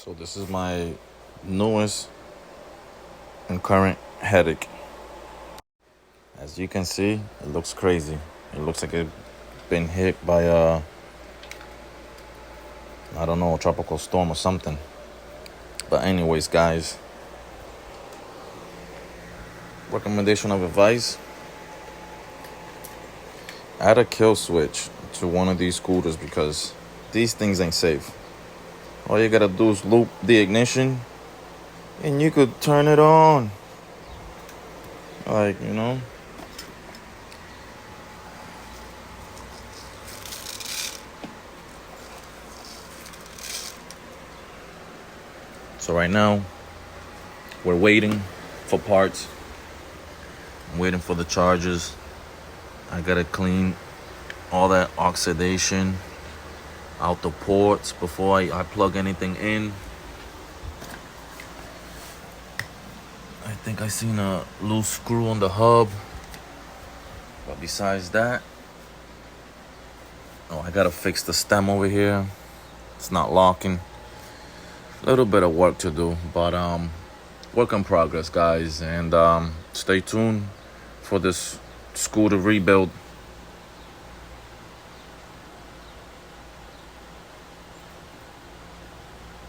So this is my newest and current headache. As you can see, it looks crazy. It looks like it's been hit by I don't know, a tropical storm or something. But anyways, guys, recommendation of advice: add a kill switch to one of these scooters because these things ain't safe. All you gotta do is loop the ignition and you could turn it on. Like. So right now, we're waiting for parts. I'm waiting for the chargers. I gotta clean all that oxidation out the ports before I plug anything in. I think I seen a loose screw on the hub. But besides that, I gotta fix the stem over here. It's not locking. A little bit of work to do, but work in progress, guys. And stay tuned for this scooter rebuild.